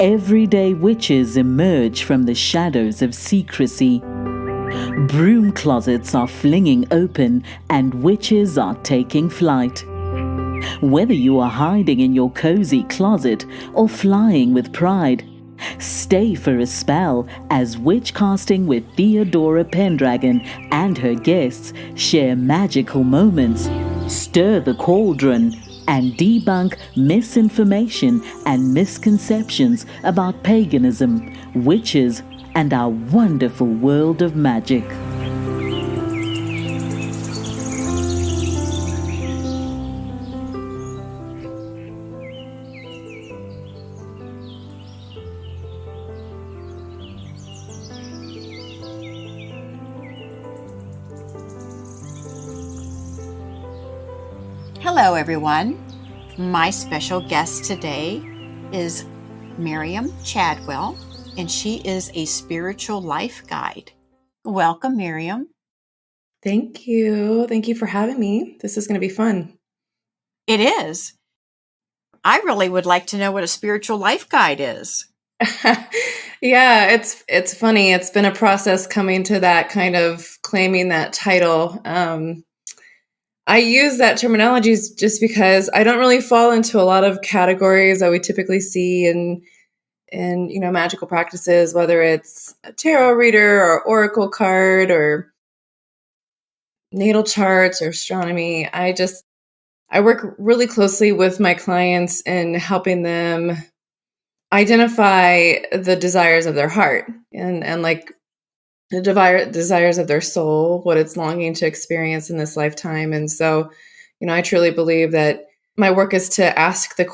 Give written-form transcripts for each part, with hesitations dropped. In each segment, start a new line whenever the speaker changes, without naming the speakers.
everyday witches emerge from the shadows of secrecy. Broom closets are flinging open and witches are taking flight. Whether you are hiding in your cozy closet or flying with pride, stay for a spell as Witchcasting with Theodora Pendragon and her guests share magical moments, stir the cauldron, and debunk misinformation and misconceptions about paganism, witches, and our wonderful world of magic.
Hello, everyone. My special guest today is Miriam Chadwell, and she is a spiritual life guide. Welcome, Miriam.
Thank you. Thank you for having me. This is going to be fun.
It is. I really would like to know what a spiritual life guide is.
Yeah, it's funny. It's been a process coming to that, kind of claiming that title. I use that terminology just because I don't really fall into a lot of categories that we typically see in magical practices, whether it's a tarot reader or oracle card or natal charts or astronomy. I work really closely with my clients in helping them identify the desires of their heart and like the desires of their soul, what it's longing to experience in this lifetime. And so, I truly believe that my work is to ask the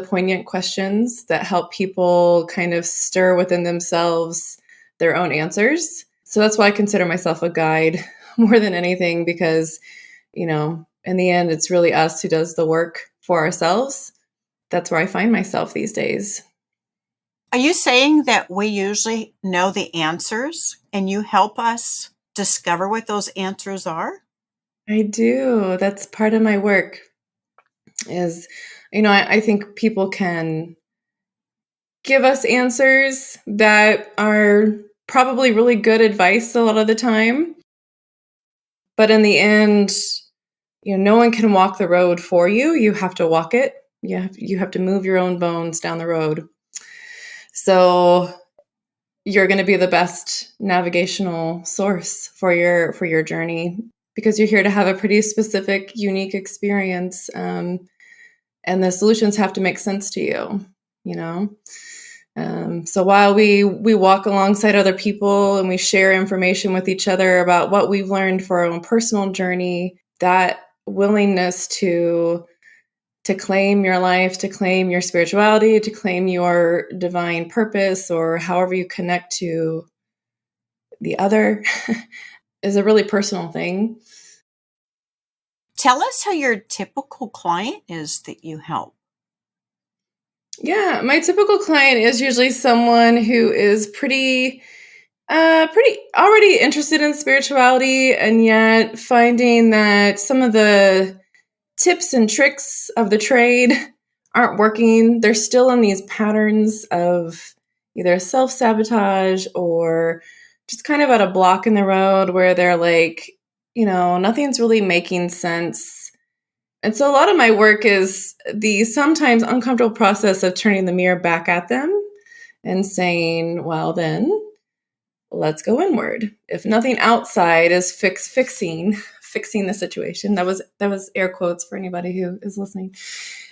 poignant questions that help people kind of stir within themselves their own answers. So that's why I consider myself a guide more than anything, because, in the end, it's really us who does the work for ourselves. That's where I find myself these days.
Are you saying that we usually know the answers and you help us discover what those answers are?
I do. That's part of my work is, I think people can give us answers that are probably really good advice a lot of the time. But in the end, no one can walk the road for you. You have to walk it. You have to move your own bones down the road. So you're going to be the best navigational source for your journey, because you're here to have a pretty specific, unique experience. And the solutions have to make sense to you, So while we walk alongside other people and we share information with each other about what we've learned for our own personal journey, that willingness to claim your life, to claim your spirituality, to claim your divine purpose, or however you connect to the other is a really personal thing.
Tell us who your typical client is that you help.
Yeah, my typical client is usually someone who is pretty already interested in spirituality, and yet finding that some of the tips and tricks of the trade aren't working. They're still in these patterns of either self-sabotage or just kind of at a block in the road where they're like, nothing's really making sense. And so a lot of my work is the sometimes uncomfortable process of turning the mirror back at them and saying, well, then let's go inward. If nothing outside is fixing the situation, that was air quotes for anybody who is listening.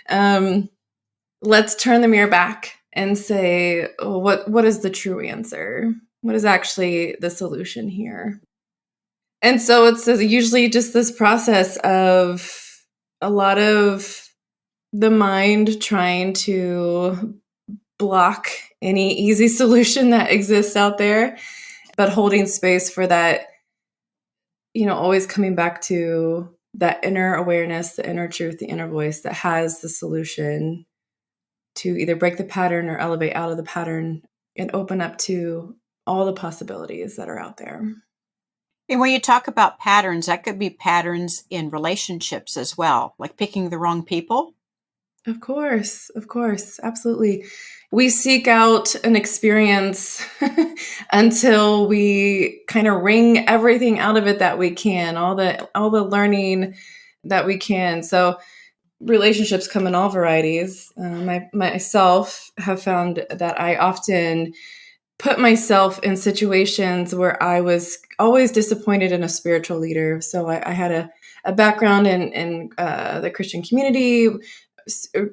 Let's turn the mirror back and say, what is the true answer? What is actually the solution here? And so it's usually just this process of a lot of the mind trying to block any easy solution that exists out there, but holding space for that, always coming back to that inner awareness, the inner truth, the inner voice that has the solution to either break the pattern or elevate out of the pattern and open up to all the possibilities that are out there.
And when you talk about patterns, that could be patterns in relationships as well, like picking the wrong people.
Of course, absolutely. We seek out an experience until we kind of wring everything out of it that we can, all the learning that we can. So relationships come in all varieties. Myself have found that I often put myself in situations where I was always disappointed in a spiritual leader. So I had a background in the Christian community,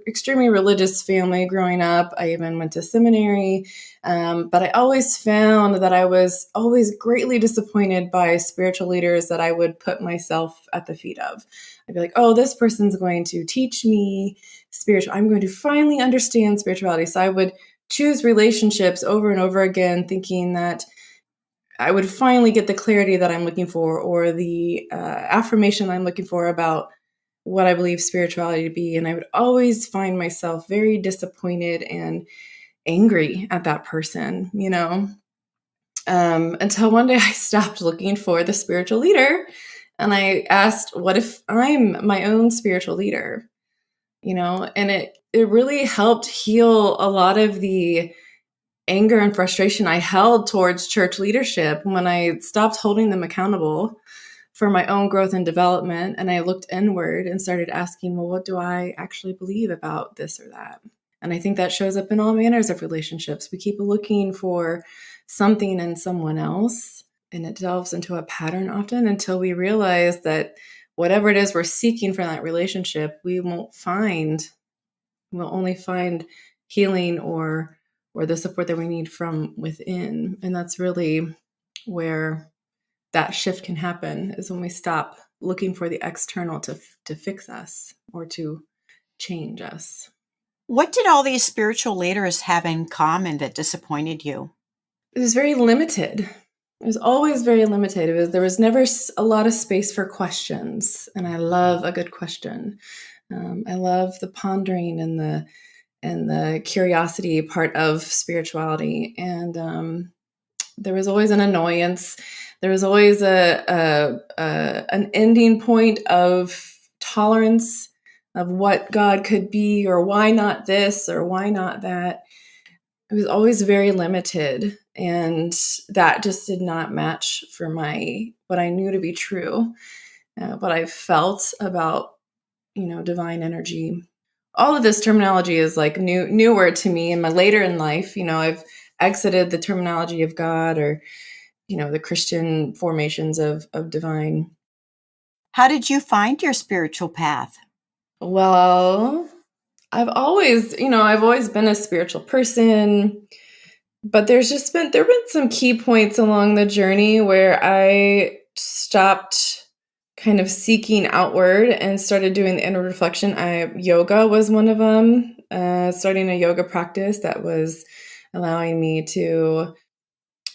extremely religious family growing up. I even went to seminary. But I always found that I was always greatly disappointed by spiritual leaders that I would put myself at the feet of. I'd be like, oh, this person's going to teach me spiritual. I'm going to finally understand spirituality. So I would choose relationships over and over again, thinking that I would finally get the clarity that I'm looking for, or the affirmation I'm looking for about what I believe spirituality to be. And I would always find myself very disappointed and angry at that person, until one day I stopped looking for the spiritual leader. And I asked, what if I'm my own spiritual leader? And it really helped heal a lot of the anger and frustration I held towards church leadership when I stopped holding them accountable for my own growth and development. And I looked inward and started asking, well, what do I actually believe about this or that? And I think that shows up in all manners of relationships. We keep looking for something in someone else, and it delves into a pattern often until we realize that whatever it is we're seeking from that relationship, we'll only find healing or the support that we need from within. And that's really where that shift can happen, is when we stop looking for the external to fix us or to change us.
What did all these spiritual leaders have in common that disappointed you?
It was very limited. It was always very limited. There was never a lot of space for questions. And I love a good question. I love the pondering and the curiosity part of spirituality. And there was always an annoyance. There was always an ending point of tolerance of what God could be, or why not this, or why not that. It was always very limited, and that just did not match for what I knew to be true, what I felt about divine energy. All of this terminology is like newer to me, and later in life, I've exited the terminology of God, or the Christian formations of divine.
How did you find your spiritual path?
Well, I've always been a spiritual person, but there have been some key points along the journey where I stopped kind of seeking outward and started doing the inward reflection. Yoga was one of them. Starting a yoga practice that was allowing me to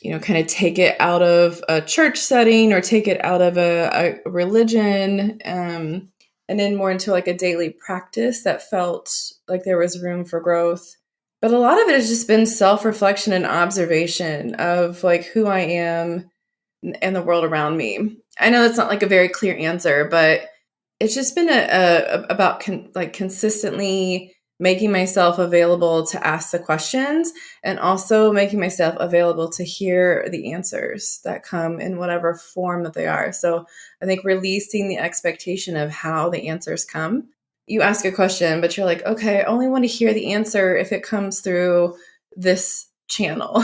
kind of take it out of a church setting, or take it out of a religion, and then more into like a daily practice that felt like there was room for growth. But a lot of it has just been self-reflection and observation of like who I am and the world around me. I know that's not like a very clear answer, but it's just been about consistently making myself available to ask the questions, and also making myself available to hear the answers that come in whatever form that they are. So I think releasing the expectation of how the answers come. You ask a question, but you're like, okay, I only want to hear the answer if it comes through this channel,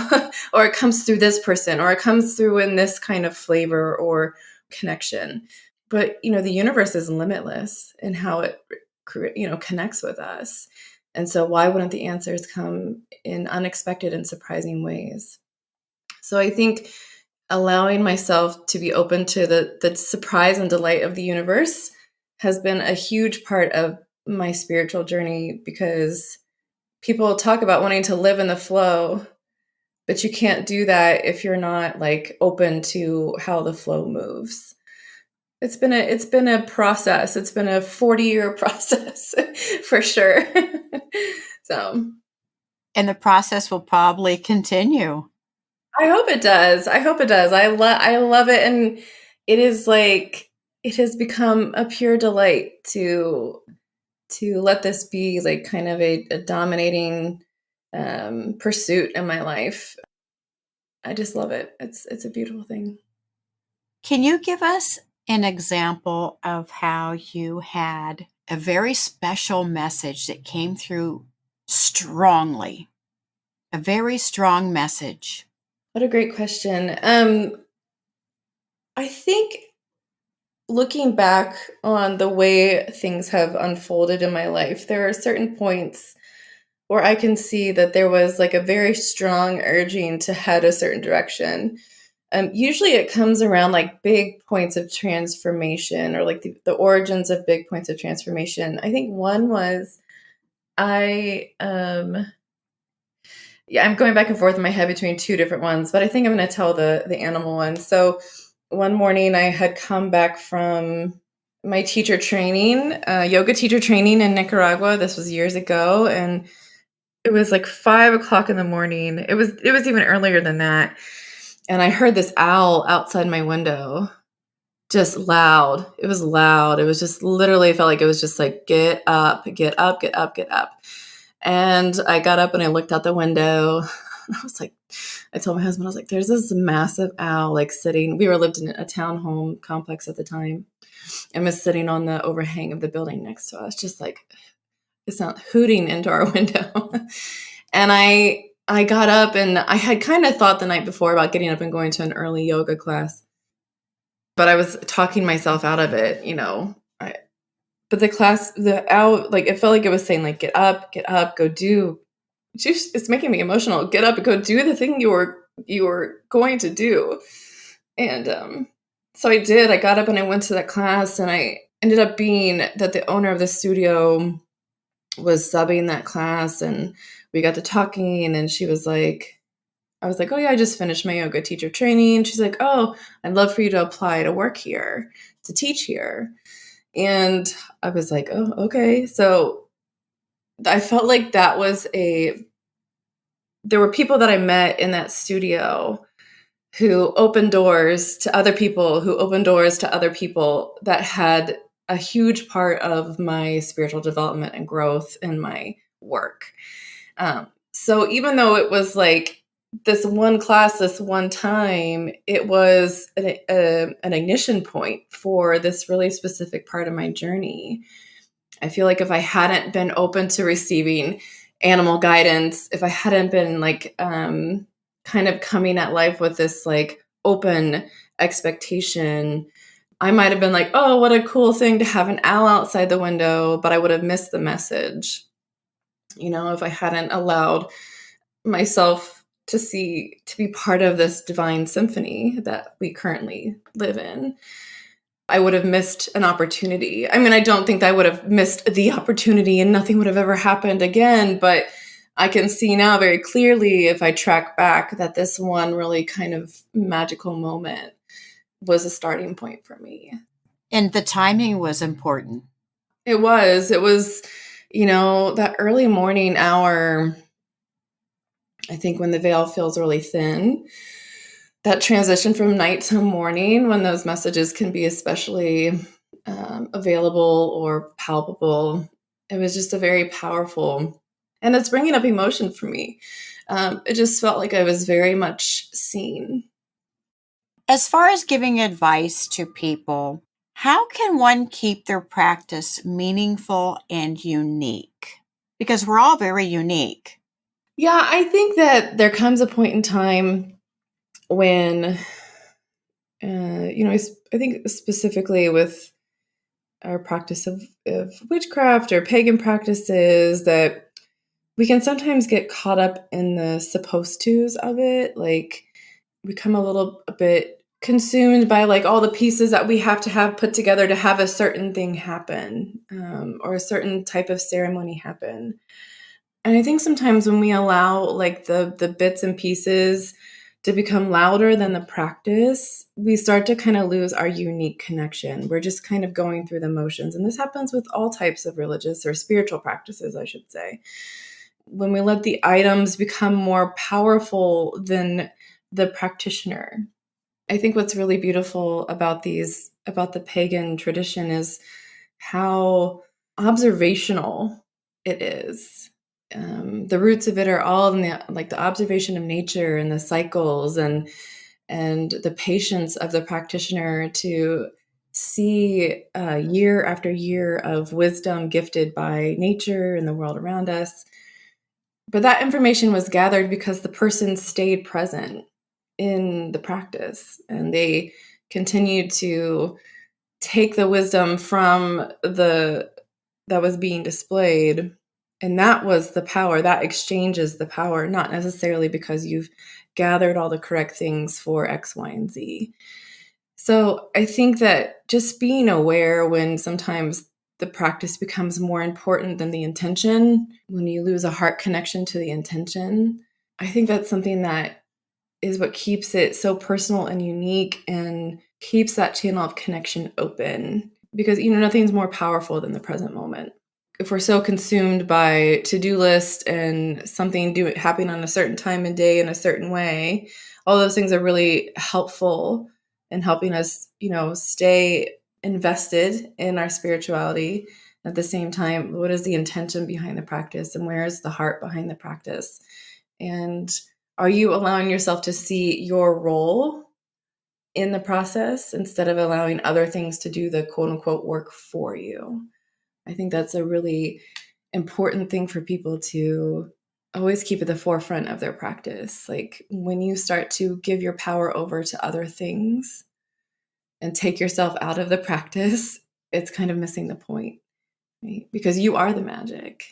or it comes through this person, or it comes through in this kind of flavor or connection. But, the universe is limitless in how it, connects with us. And so why wouldn't the answers come in unexpected and surprising ways? So I think allowing myself to be open to the surprise and delight of the universe has been a huge part of my spiritual journey, because people talk about wanting to live in the flow, but you can't do that if you're not like open to how the flow moves. It's been a process. It's been a 40-year process for sure. So,
And the process will probably continue.
I hope it does. I love it, and it is like it has become a pure delight to to let this be like kind of a dominating pursuit in my life. I just love it. It's a beautiful thing.
Can you give us an example of how you had a very special message that came through strongly? A very strong message.
What a great question. I think looking back on the way things have unfolded in my life, there are certain points where I can see that there was like a very strong urging to head a certain direction. Usually it comes around like big points of transformation, or like the origins of big points of transformation. I think one was I'm going back and forth in my head between two different ones, but I think I'm going to tell the animal one. So one morning I had come back from my teacher training, yoga teacher training in Nicaragua. This was years ago, and it was like 5:00 in the morning. It was even earlier than that. And I heard this owl outside my window, just loud. It was loud. It was just literally felt like it was just like, get up, get up, get up, get up. And I got up and I looked out the window. I was like, I told my husband, I was like, there's this massive owl like sitting. We lived in a townhome complex at the time, and was sitting on the overhang of the building next to us, just like it's not hooting into our window. And I got up, and I had kind of thought the night before about getting up and going to an early yoga class, but I was talking myself out of it, but the class, the owl, like it felt like it was saying like, get up, go do. It's making me emotional. Get up and go do the thing you were going to do. And so I did. I got up and I went to that class, and I ended up being that the owner of the studio was subbing that class, and we got to talking, and she was like, I was like, oh yeah, I just finished my yoga teacher training. She's like, oh, I'd love for you to apply to work here, to teach here. And I was like, oh, okay. So I felt like there were people that I met in that studio who opened doors to other people, that had a huge part of my spiritual development and growth in my work. So even though it was like this one class, this one time, it was an ignition point for this really specific part of my journey. I feel like if I hadn't been open to receiving animal guidance, if I hadn't been like kind of coming at life with this like open expectation, I might have been like, oh, what a cool thing to have an owl outside the window, but I would have missed the message. If I hadn't allowed myself to be part of this divine symphony that we currently live in, I would have missed an opportunity. I mean, I don't think that I would have missed the opportunity and nothing would have ever happened again, but I can see now very clearly, if I track back, that this one really kind of magical moment was a starting point for me.
And the timing was important.
It was, that early morning hour, I think when the veil feels really thin, that transition from night to morning, when those messages can be especially available or palpable, it was just a very powerful, and it's bringing up emotion for me. It just felt like I was very much seen.
As far as giving advice to people, how can one keep their practice meaningful and unique? Because we're all very unique.
Yeah, I think that there comes a point in time when, I think specifically with our practice of witchcraft or pagan practices, that we can sometimes get caught up in the supposed tos of it. Like, become a bit consumed by like all the pieces that we have to have put together to have a certain thing happen, or a certain type of ceremony happen. And I think sometimes when we allow like the bits and pieces to become louder than the practice, we start to kind of lose our unique connection. We're just kind of going through the motions. And this happens with all types of religious or spiritual practices, I should say. When we let the items become more powerful than the practitioner. I think what's really beautiful about the pagan tradition is how observational it is. The roots of it are all in the observation of nature and the cycles and the patience of the practitioner to see year after year of wisdom gifted by nature and the world around us. But that information was gathered because the person stayed present in the practice, and they continued to take the wisdom from that was being displayed. And that was the power. That exchange is the power, not necessarily because you've gathered all the correct things for X, Y, and Z. So I think that just being aware when sometimes the practice becomes more important than the intention, when you lose a heart connection to the intention, I think that's something that is what keeps it so personal and unique and keeps that channel of connection open. Because, nothing's more powerful than the present moment. If we're so consumed by to-do list and something happening on a certain time and day in a certain way, all those things are really helpful in helping us, stay invested in our spirituality. At the same time, what is the intention behind the practice, and where is the heart behind the practice? And are you allowing yourself to see your role in the process instead of allowing other things to do the quote unquote work for you? I think that's a really important thing for people to always keep at the forefront of their practice. Like when you start to give your power over to other things and take yourself out of the practice, it's kind of missing the point, right? Because you are the magic.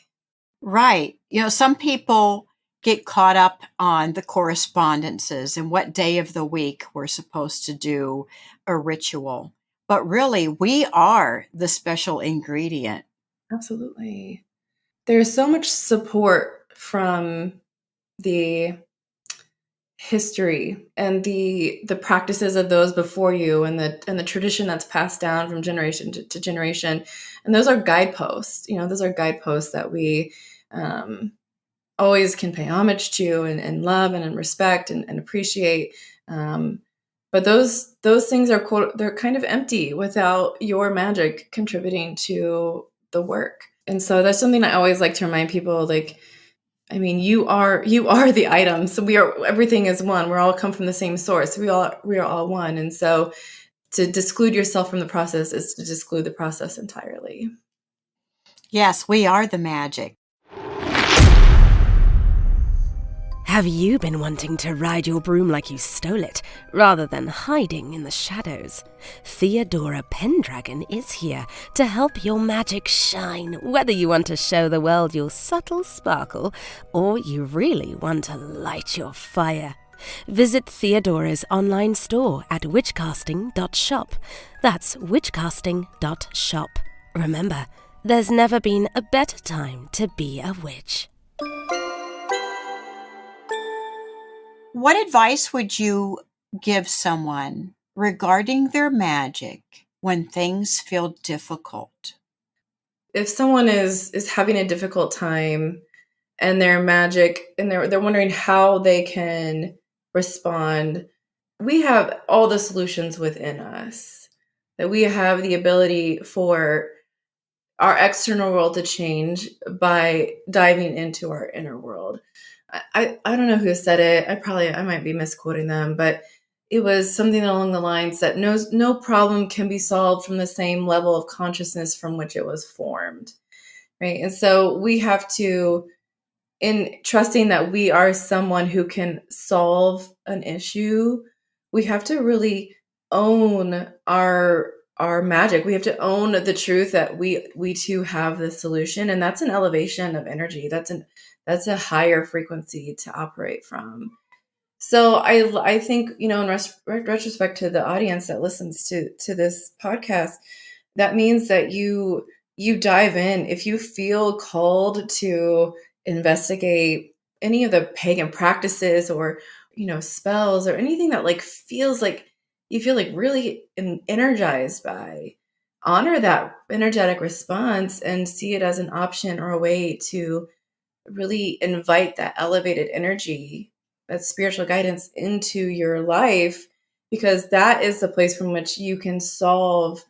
Right. Some people get caught up on the correspondences and what day of the week we're supposed to do a ritual. But really, we are the special ingredient.
Absolutely. There's so much support from the history and the practices of those before you, and the tradition that's passed down from generation to generation. And those are guideposts. Those are guideposts that we always can pay homage to and love and respect and appreciate. But those things they're kind of empty without your magic contributing to the work. And so that's something I always like to remind people, like, I mean, you are the item. So everything is one. We're all come from the same source. We are all one. And so to disclude yourself from the process is to disclude the process entirely.
Yes, we are the magic.
Have you been wanting to ride your broom like you stole it, rather than hiding in the shadows? Theodora Pendragon is here to help your magic shine, whether you want to show the world your subtle sparkle, or you really want to light your fire. Visit Theodora's online store at witchcasting.shop. That's witchcasting.shop. Remember, there's never been a better time to be a witch.
What advice would you give someone regarding their magic when things feel difficult?
If someone is having a difficult time and their magic, and they're wondering how they can respond, we have all the solutions within us. That we have the ability for our external world to change by diving into our inner world. I don't know who said it. I might be misquoting them, but it was something along the lines that no problem can be solved from the same level of consciousness from which it was formed, right? And so we have to, in trusting that we are someone who can solve an issue, we have to really own our magic. We have to own the truth that we too have the solution, and that's an elevation of energy. That's a higher frequency to operate from. So I think, in retrospect to the audience that listens to this podcast, that means that you dive in. If you feel called to investigate any of the pagan practices or, spells or anything that feels like you feel like really energized by, honor that energetic response and see it as an option or a way to really invite that elevated energy, that spiritual guidance into your life, because that is the place from which you can solve,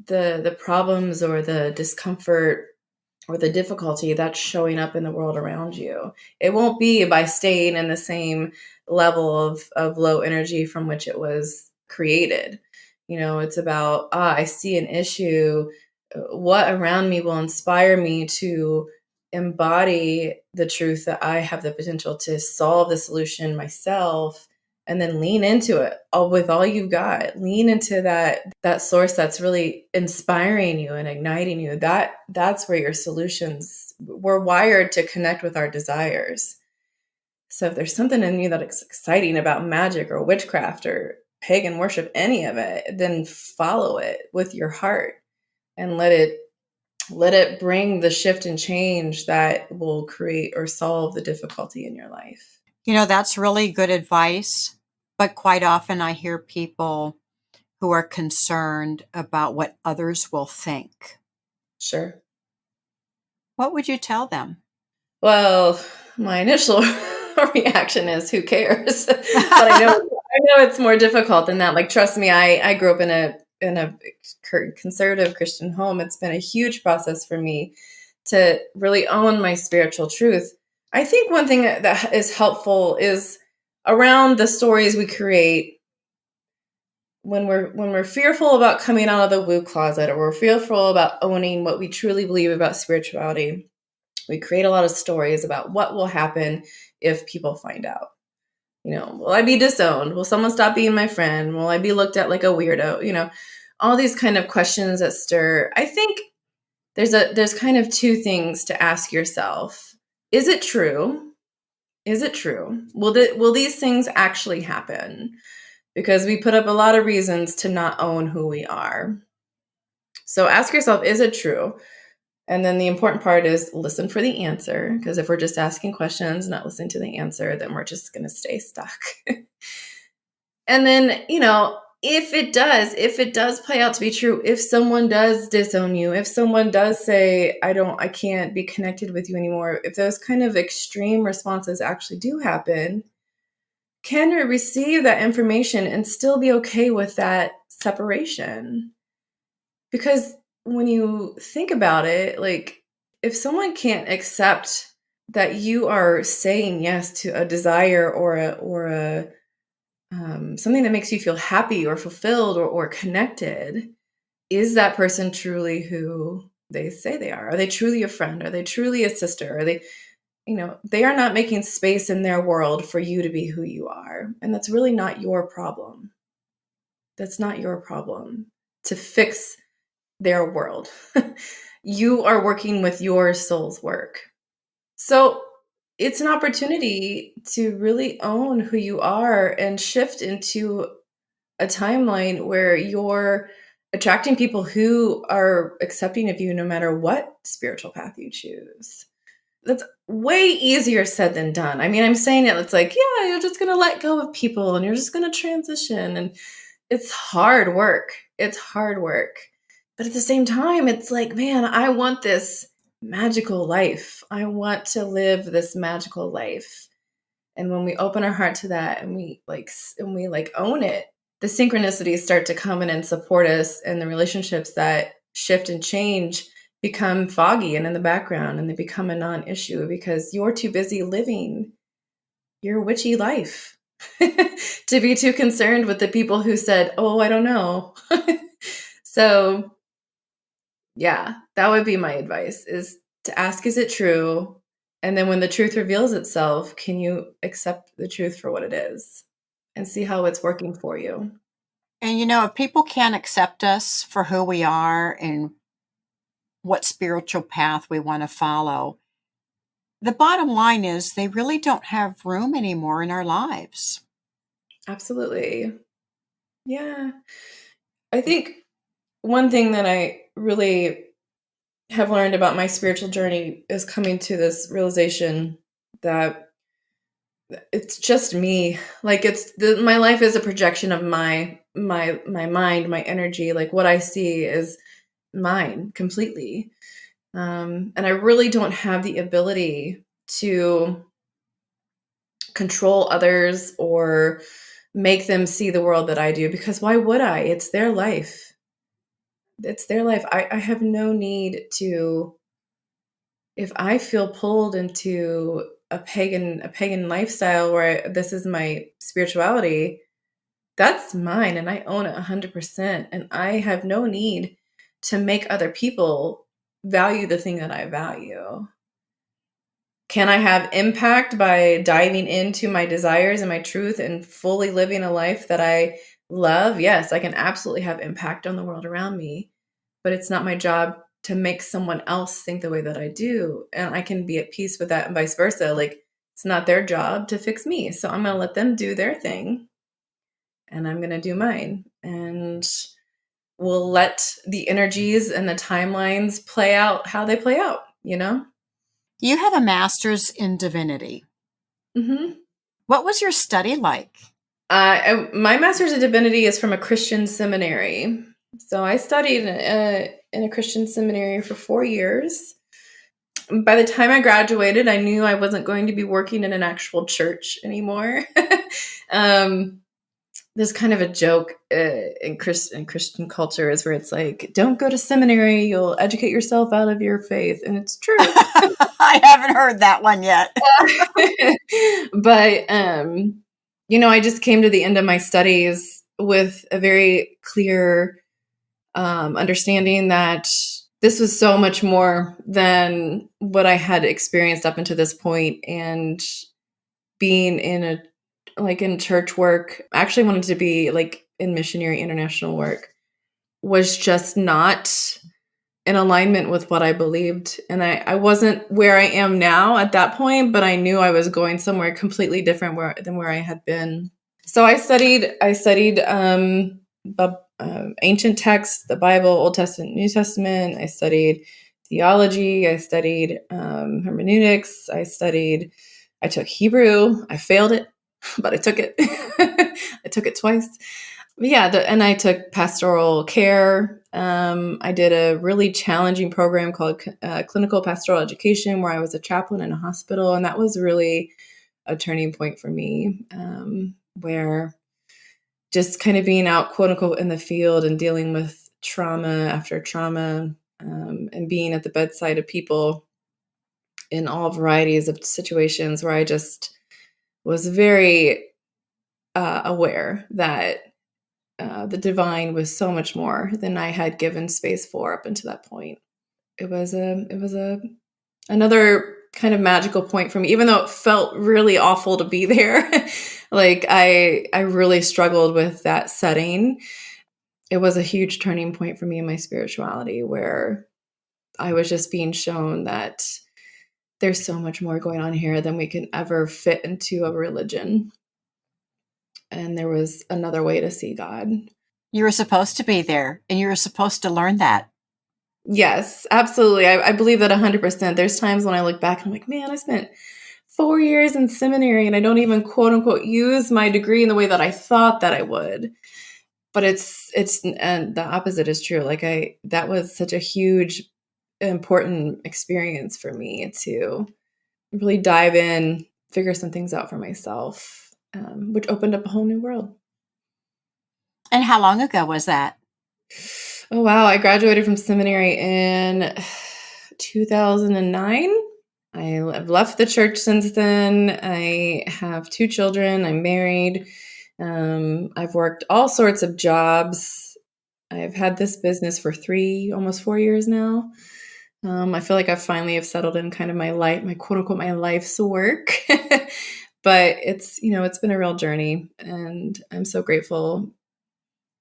the problems or the discomfort or the difficulty that's showing up in the world around you. It won't be by staying in the same level of low energy from which it was created. It's about, I see an issue. What around me will inspire me to embody the truth that I have the potential to solve the solution myself, and then lean into it with all you've got. Lean into that source that's really inspiring you and igniting you. That's where your solutions, we're wired to connect with our desires. So if there's something in you that's exciting about magic or witchcraft or pagan worship, any of it, then follow it with your heart and let it bring the shift and change that will create or solve the difficulty in your life.
That's really good advice. But quite often I hear people who are concerned about what others will think.
Sure.
What would you tell them?
Well, my initial reaction is, who cares? But I know it's more difficult than that. Like, trust me, I grew up in a conservative Christian home. It's been a huge process for me to really own my spiritual truth. I think one thing that is helpful is around the stories we create when we're fearful about coming out of the woo closet, or we're fearful about owning what we truly believe about spirituality. We create a lot of stories about what will happen if people find out. Will I be disowned? Will someone stop being my friend? Will I be looked at like a weirdo? All these kind of questions that stir. I think there's kind of two things to ask yourself. Is it true? Is it true? Will these things actually happen? Because we put up a lot of reasons to not own who we are. So ask yourself, is it true? And then the important part is listen for the answer, because if we're just asking questions, not listening to the answer, then we're just going to stay stuck. And then, if it does play out to be true, if someone does disown you, if someone does say, I can't be connected with you anymore, if those kind of extreme responses actually do happen, can you receive that information and still be okay with that separation? Because when you think about it, like, if someone can't accept that you are saying yes to a desire or a something that makes you feel happy or fulfilled or connected, is that person truly who they say they are? Are they truly a friend? Are they truly a sister? Are they, they are not making space in their world for you to be who you are. And that's really not your problem. That's not your problem to fix their world. You are working with your soul's work. So it's an opportunity to really own who you are and shift into a timeline where you're attracting people who are accepting of you no matter what spiritual path you choose. That's way easier said than done. I mean, I'm saying it's like, yeah, you're just going to let go of people and you're just going to transition. And it's hard work. It's hard work. But at the same time, it's like, man, I want this magical life. I want to live this magical life. And when we open our heart to that and we own it, the synchronicities start to come in and support us, and the relationships that shift and change become foggy and in the background, and they become a non-issue because you're too busy living your witchy life to be too concerned with the people who said, oh, I don't know. So yeah, that would be my advice, is to ask, is it true? And then when the truth reveals itself, can you accept the truth for what it is and see how it's working for you?
And if people can't accept us for who we are and what spiritual path we want to follow, the bottom line is they really don't have room anymore in our lives.
Absolutely. Yeah. I think one thing that I really have learned about my spiritual journey is coming to this realization that it's just me. Like, my life is a projection of my mind, my energy. Like, what I see is mine completely. And I really don't have the ability to control others or make them see the world that I do, because why would I? It's their life. it's their life. I have no need to, if I feel pulled into a pagan lifestyle where this is my spirituality, that's mine and I own it 100%. And I have no need to make other people value the thing that I value. Can I have impact by diving into my desires and my truth and fully living a life that I love? Yes, I can absolutely have impact on the world around me, but it's not my job to make someone else think the way that I do. And I can be at peace with that and vice versa. Like, it's not their job to fix me. So I'm going to let them do their thing and I'm going to do mine. And we'll let the energies and the timelines play out how they play out, you know?
You have a master's in divinity.
Mm-hmm.
What was your study like?
My master's in divinity is from a Christian seminary. So I studied in a Christian seminary for 4 years. By the time I graduated, I knew I wasn't going to be working in an actual church anymore. There's kind of a joke in Christian culture is where it's like, don't go to seminary, you'll educate yourself out of your faith. And it's true.
I haven't heard that one yet.
But, I just came to the end of my studies with a very clear understanding that this was so much more than what I had experienced up until this point. And being in church work, I actually wanted to be like in missionary international work, was just not in alignment with what I believed. And I wasn't where I am now at that point, but I knew I was going somewhere completely different than where I had been. So I studied ancient texts, the Bible, Old Testament, New Testament. I studied theology. I studied hermeneutics. I took Hebrew. I failed it, but I took it. I took it twice. And I took pastoral care. I did a really challenging program called clinical pastoral education, where I was a chaplain in a hospital. And that was really a turning point for me, where just kind of being out, quote unquote, in the field and dealing with trauma after trauma, and being at the bedside of people in all varieties of situations, where I just was very aware that the divine was so much more than I had given space for up until that point. It was another kind of magical point for me, even though it felt really awful to be there. Like I really struggled with that setting. It was a huge turning point for me in my spirituality, where I was just being shown that there's so much more going on here than we can ever fit into a religion. And there was another way to see God.
You were supposed to be there, and you were supposed to learn that.
Yes, absolutely. I believe that 100%. There's times when I look back and I'm like, man, I spent 4 years in seminary and I don't even, quote unquote, use my degree in the way that I thought that I would. But and the opposite is true. That was such a huge, important experience for me to really dive in, figure some things out for myself, which opened up a whole new world.
And how long ago was that?
Oh, wow. I graduated from seminary in 2009. I've left the church since then. I have 2 children. I'm married. I've worked all sorts of jobs. I've had this business for almost 4 years now. I feel like I finally have settled in kind of my life, my quote unquote, my life's work. But it's been a real journey, and I'm so grateful.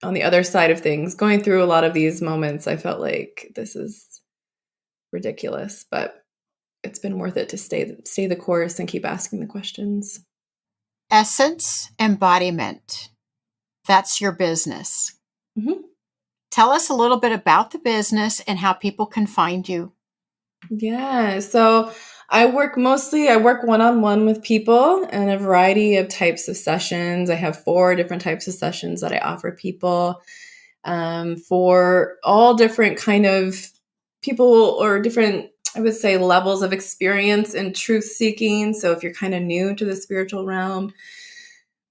On the other side of things, going through a lot of these moments, I felt like this is ridiculous, but it's been worth it to stay the course and keep asking the questions.
Essence Embodiment. That's your business.
Mm-hmm.
Tell us a little bit about the business and how people can find you.
Yeah, so I work one-on-one with people in a variety of types of sessions. I have 4 different types of sessions that I offer people for all different kind of people, or different, I would say, levels of experience and truth seeking. So if you're kind of new to the spiritual realm,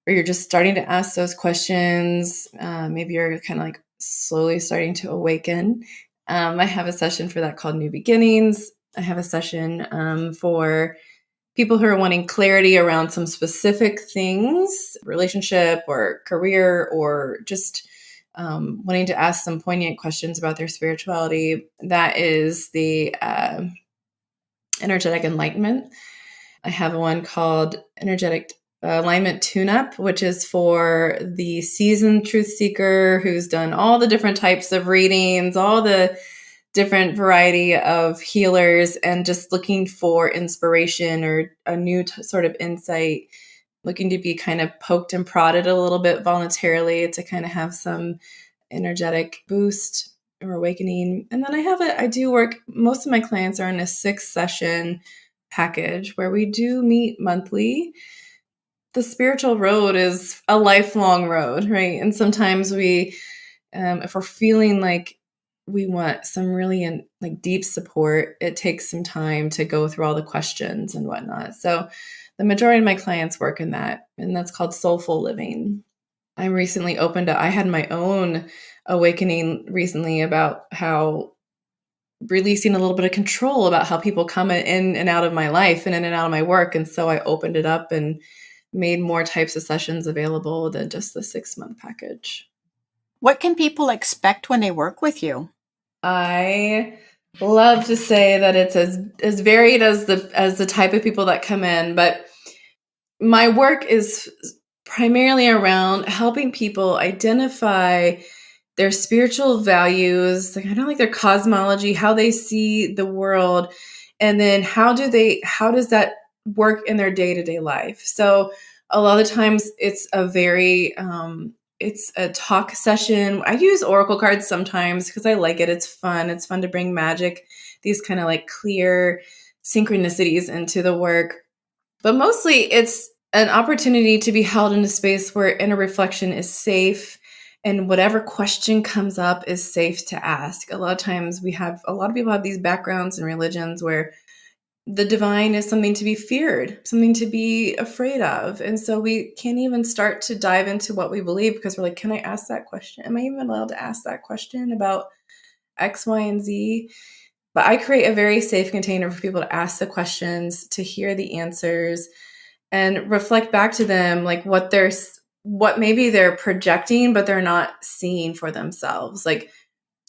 or you're just starting to ask those questions, maybe you're kind of like slowly starting to awaken. I have a session for that called New Beginnings. I have a session for people who are wanting clarity around some specific things, relationship or career, or just wanting to ask some poignant questions about their spirituality. That is the energetic enlightenment. I have one called energetic alignment tune-up, which is for the seasoned truth seeker who's done all the different types of readings, all the different variety of healers, and just looking for inspiration or a new sort of insight, looking to be kind of poked and prodded a little bit voluntarily to kind of have some energetic boost or awakening. And then I do work, most of my clients are in a 6-session package where we do meet monthly. The spiritual road is a lifelong road, right? And sometimes we, if we're feeling like we want some really deep support, it takes some time to go through all the questions and whatnot. So the majority of my clients work in that, and that's called soulful living. I recently I had my own awakening recently about how releasing a little bit of control about how people come in and out of my life and in and out of my work. And so I opened it up and made more types of sessions available than just the 6-month package.
What can people expect when they work with you?
I love to say that it's as varied as the type of people that come in, but my work is primarily around helping people identify their spiritual values, kind of like their cosmology, how they see the world, and then how does that work in their day-to-day life. So a lot of times it's it's a talk session. I use oracle cards sometimes because I like it. It's fun. It's fun to bring magic, these kind of like clear synchronicities into the work. But mostly it's an opportunity to be held in a space where inner reflection is safe and whatever question comes up is safe to ask. A lot of times a lot of people have these backgrounds and religions where the divine is something to be feared, something to be afraid of. And so we can't even start to dive into what we believe because we're like, can I ask that question? Am I even allowed to ask that question about X, Y, and Z? But I create a very safe container for people to ask the questions, to hear the answers, and reflect back to them like what maybe they're projecting, but they're not seeing for themselves. Like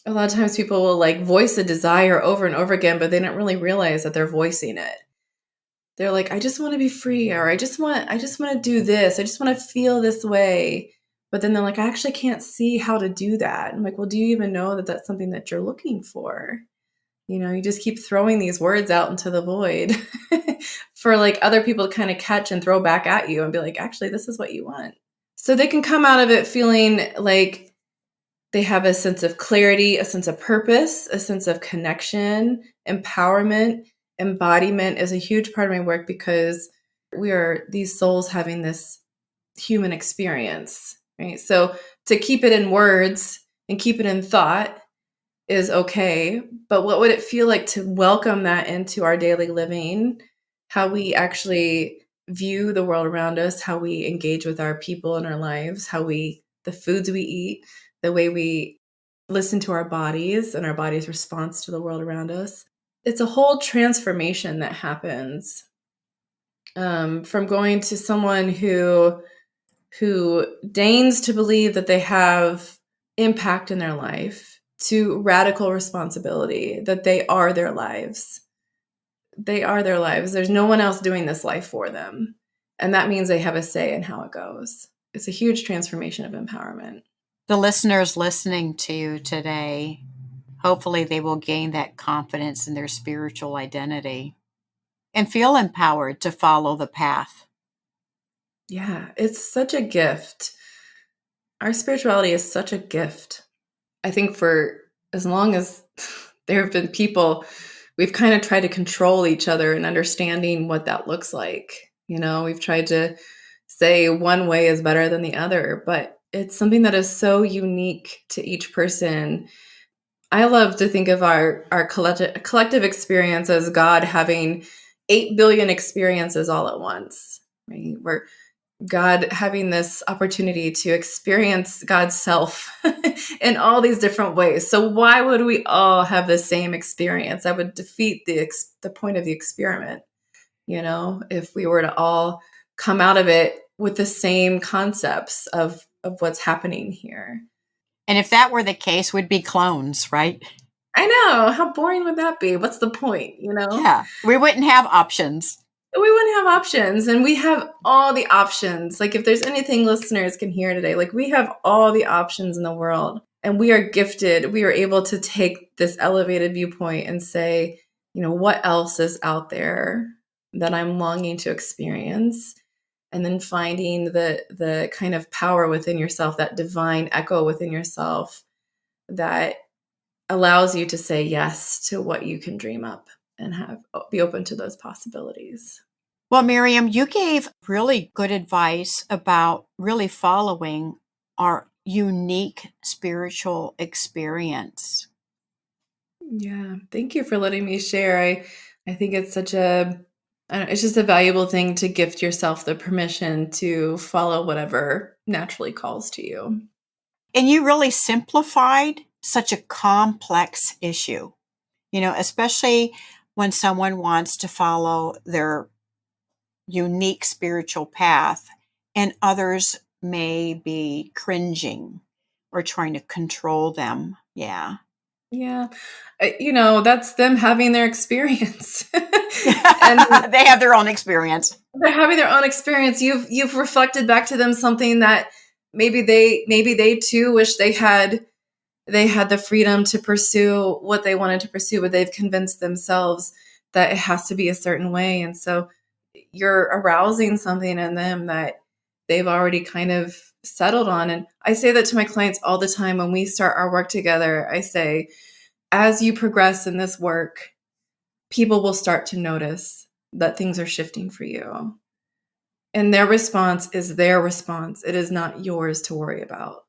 a lot of times people will like voice a desire over and over again, but they don't really realize that they're voicing it. They're like, I just want to be free, or I just want to do this. I just want to feel this way. But then they're like, I actually can't see how to do that. I'm like, well, do you even know that that's something that you're looking for? You know, you just keep throwing these words out into the void for like other people to kind of catch and throw back at you and be like, actually, this is what you want. So they can come out of it feeling like they have a sense of clarity, a sense of purpose, a sense of connection, empowerment. Embodiment is a huge part of my work because we are these souls having this human experience, right? So to keep it in words and keep it in thought is okay, but what would it feel like to welcome that into our daily living, how we actually view the world around us, how we engage with our people in our lives, the foods we eat, the way we listen to our bodies and our body's response to the world around us. It's a whole transformation that happens from going to someone who deigns to believe that they have impact in their life to radical responsibility, that they are their lives. They are their lives. There's no one else doing this life for them. And that means they have a say in how it goes. It's a huge transformation of empowerment.
The listeners listening to you today, hopefully they will gain that confidence in their spiritual identity and feel empowered to follow the path.
Yeah, it's such a gift. Our spirituality is such a gift. I think for as long as there have been people, we've kind of tried to control each other and understanding what that looks like. You know, we've tried to say one way is better than the other, but it's something that is so unique to each person. I love to think of our collective experience as God having 8 billion experiences all at once. Right? God having this opportunity to experience God's self in all these different ways. So why would we all have the same experience? That would defeat the point of the experiment, if we were to all come out of it with the same concepts of what's happening here.
And if that were the case, we'd be clones, right?
I know. How boring would that be? What's the point,
Yeah. We wouldn't have options.
We wouldn't have options, and we have all the options. Like, if there's anything listeners can hear today, like, we have all the options in the world, and we are gifted. We are able to take this elevated viewpoint and say, what else is out there that I'm longing to experience? And then finding the kind of power within yourself, that divine echo within yourself that allows you to say yes to what you can dream up and be open to those possibilities.
Well, Miriam, you gave really good advice about really following our unique spiritual experience.
Yeah, thank you for letting me share. I think it's it's just a valuable thing to gift yourself the permission to follow whatever naturally calls to you.
And you really simplified such a complex issue, especially when someone wants to follow their unique spiritual path and others may be cringing or trying to control them. Yeah.
Yeah. That's them having their experience.
And they have their own experience.
They're having their own experience. You've reflected back to them something that maybe they too wish they had the freedom to pursue what they wanted to pursue, but they've convinced themselves that it has to be a certain way. And so you're arousing something in them that they've already kind of settled on. And I say that to my clients all the time when we start our work together. I say, as you progress in this work, people will start to notice that things are shifting for you. And their response is their response. It is not yours to worry about.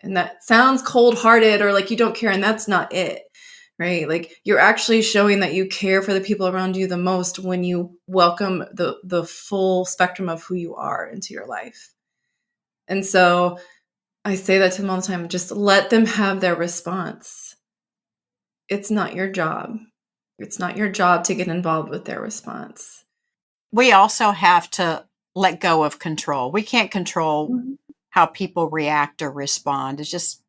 And that sounds cold-hearted or like you don't care, and that's not it, right? Like, you're actually showing that you care for the people around you the most when you welcome the full spectrum of who you are into your life. And so I say that to them all the time, just let them have their response. It's not your job. It's not your job to get involved with their response.
We also have to let go of control. We can't control how people react or respond. It's just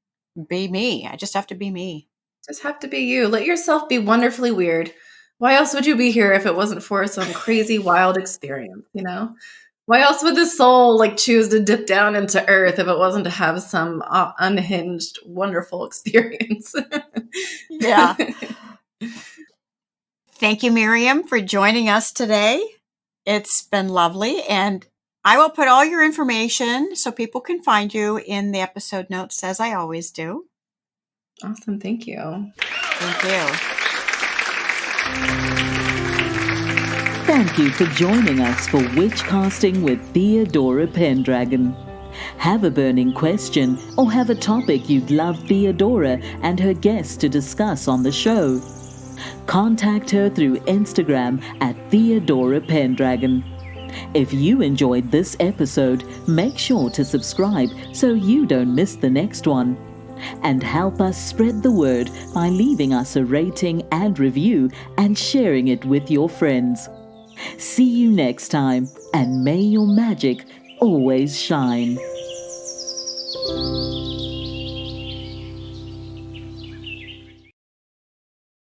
be me. I just have to be me.
Just have to be you. Let yourself be wonderfully weird. Why else would you be here if it wasn't for some crazy, wild experience, Why else would the soul choose to dip down into earth if it wasn't to have some unhinged, wonderful experience?
Yeah. Thank you, Miriam, for joining us today. It's been lovely. And I will put all your information so people can find you in the episode notes, as I always do.
Awesome. Thank you.
Thank you.
Thank you for joining us for Witchcasting with Theodora Pendragon. Have a burning question or have a topic you'd love Theodora and her guests to discuss on the show? Contact her through Instagram at Theodora Pendragon. If you enjoyed this episode, make sure to subscribe so you don't miss the next one. And help us spread the word by leaving us a rating and review and sharing it with your friends. See you next time, and may your magic always shine.